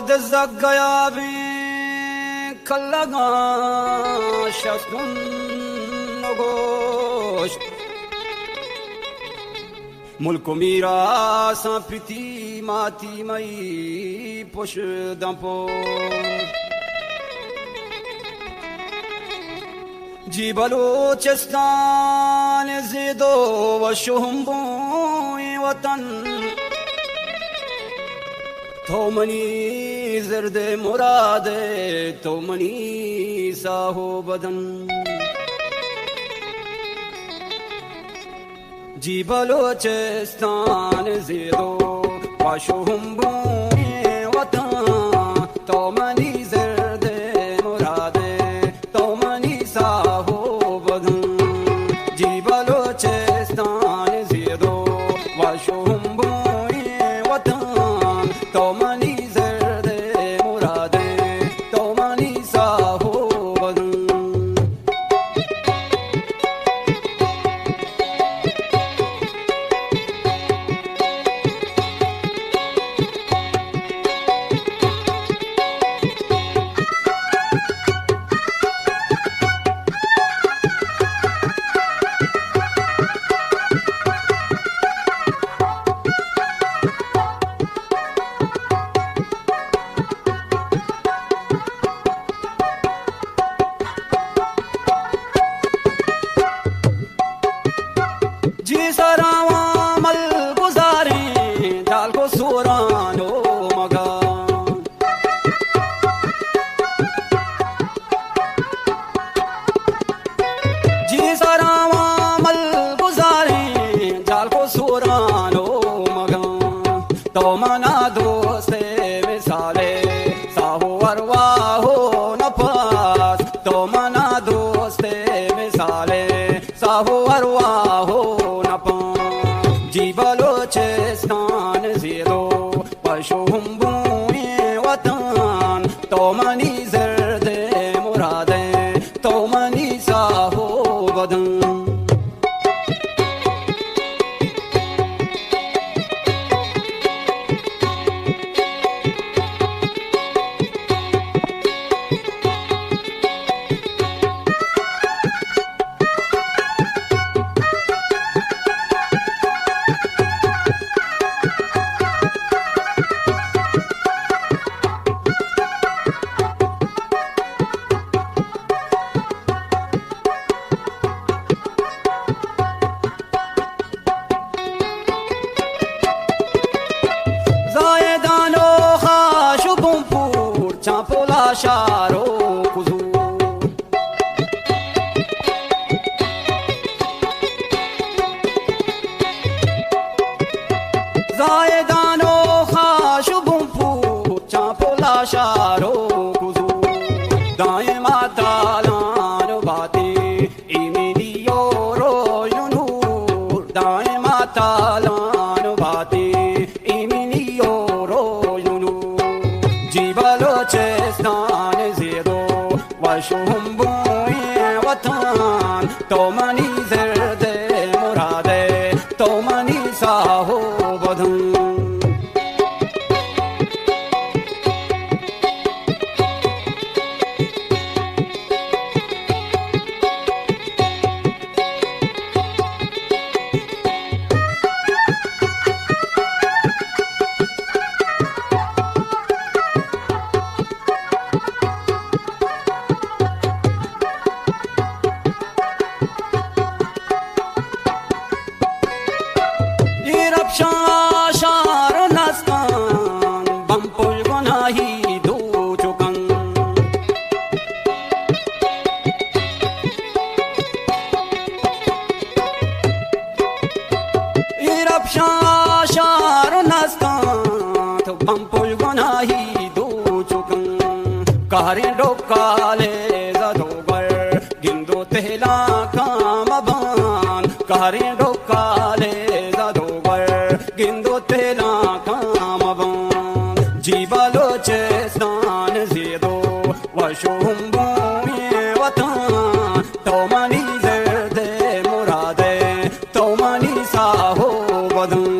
دزدک گیا بی کلگا شستون نگوشت ملک و میراسا پریتی ماتی مئی پشدم پشت جی بلوچستان زیدو و شهنبوی وطن تو منی زرد مراد تو منی ساہو بدن جی بلوچستان زیدو و شهنبوی وطن تو منی زرد مراد تو منی ساہو بدن جی بلوچستان زیدو و شهنبوی وطن تو منی زرد مراد تو منی ساہو بدن जी सरावा मल गुजारे जाल को सोरानो मगा जी सरावा मल गुजारे जाल को सोरानो मगा तो मना दोस्ते मिसाले साहो अरवा हो नपास तो मना दोस्ते मिसाले साहो अरवा हो जी बलोचिस्तान ज़ीरो पशुहुम्बुए वतन तो मनी ज़र्द मुरादे तो मनी साहो बदन Chapola sharo kuzu Zaedano khashubumpu chapola sharo kuzu Daima talan bati iminiyo royunur Daima talan bati iminiyo royunur Balochistan ज़ीरो व शुहंबुए वतन तो मनी ज़र्द मुरादे तो मनी साहो बदन शार नस्तान बम्पुल गुनाही दो चुकन इरब शार नस्तान बम्पुल गुनाही दो चुकन कारे डोकाले जदोगर गिंदो तेला काम बान कारे डोकाले गिंदो तेला काम बान जी बलोचिस्तान ज़ीरो व शुहंबुए वतन तो मनी ज़र्द मुरादे तो मनी साहो बदन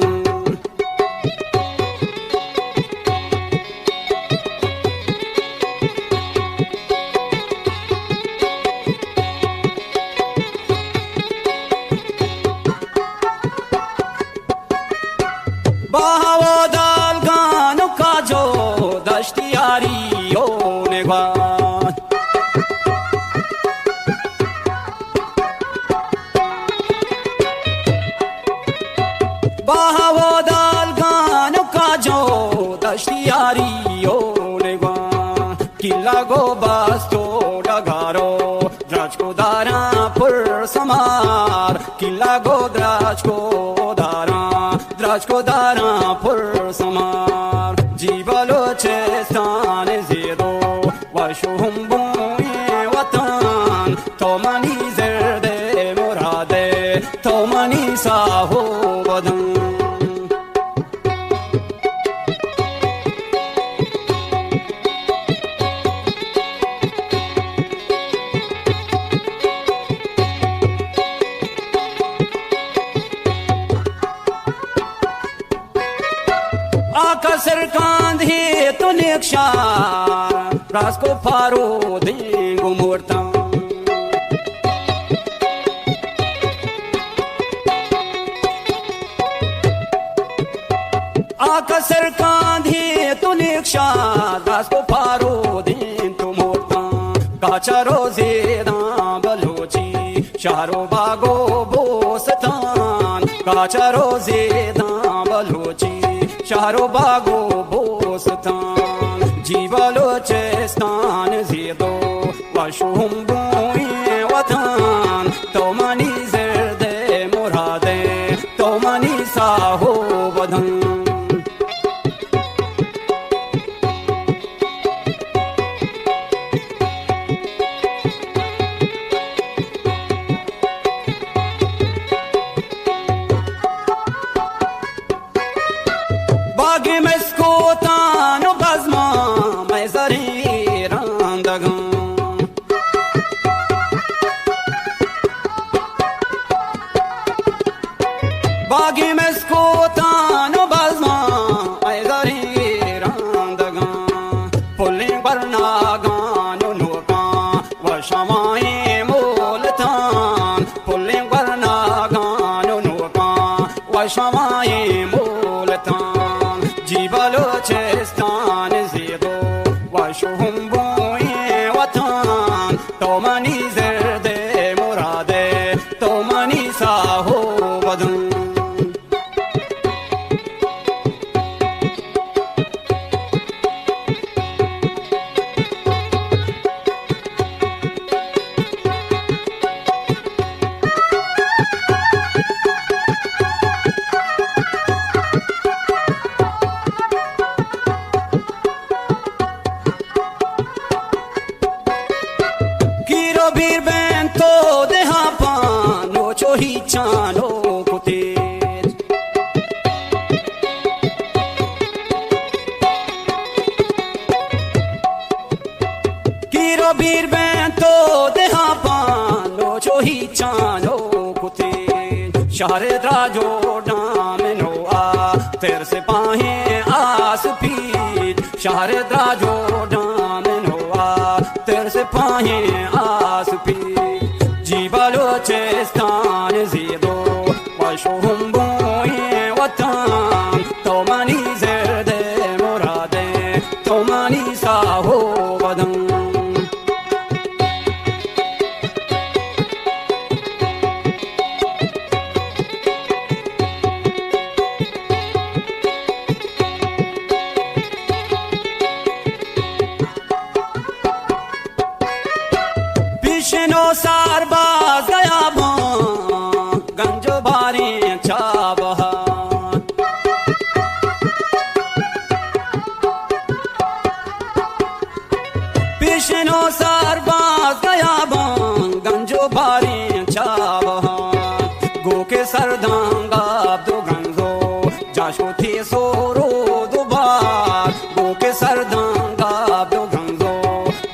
دشتی یاری و نگوان با هوا دالگان و کاجو دشتی یاری و نگوان کلا گو باستو دگارو درج کو دارا پر سمار کلا گو درج کو دارا پر سمار جی بلوچستان زیدو و شوهم بوی وطن تو منی زرد مراده تو منی ساهو بدن आका सरकांद ही तो नेक्षार रास को फारो देंगो मोरता आका सरकांद ही तो नेक्षार रास को फारो दें तो मोरता काचारो जेदा बलोची शारो बागो बोस्तान काचारो जेदा बलोची शारो बागो बोस्तान जी बलोचस्तान ज़ेदो व शुहुम बोए वतन तो मनी ज़र्द मुरादे तो मनी साहो बदन बागे में स्कोतान बज़मा मैं ज़री रांदगा बागे में स्कोतान बज़मा मैं ज़री रांदगा पुलिंग बरनागान नोका व शमाए मोलतान पुलिंग बरनागान नोका व शमाए मोलतान जी बलोचस्तान ज़ेदो व शुहुम बोए वतन तो मनी ज़र्द मुरादे तो मनी साहो बदन बीर बैन तो देहा पानो चोही चानो कुतेज कीरो बीर बैन तो देहा पानो चोही चानो कुतेज शारे द्राजो डामनो आ तेर से पाहे आस पीज शारे द्राजो डामनो आ तेर से पाहे आस पी जी बलोचस्तान ज़ेदो व शुहुम बोए वतन तो मनी ज़र्द मुरादे तो मनी साहो बदन पिछनो सारबाज गया गंजो भारी चाबहा पिछनो सारबाज गया गंजो भारी चाबहा गो के सरदांगा दो गंजो जाशो थे सोरो दुबार गो के सरदांगा दो गंजो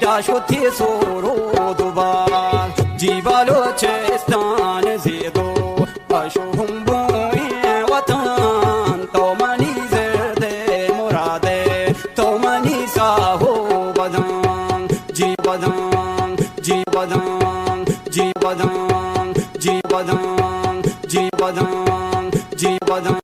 जाशो थे सोरो दुबार जी बलोचस्तान ज़ेदो व शुहुम बोए वतन तो मनी ज़र्द मुरादे तो मनी साहो बदन जी बदन जी बदन जी बदन जी बदन जी बदन जी बदन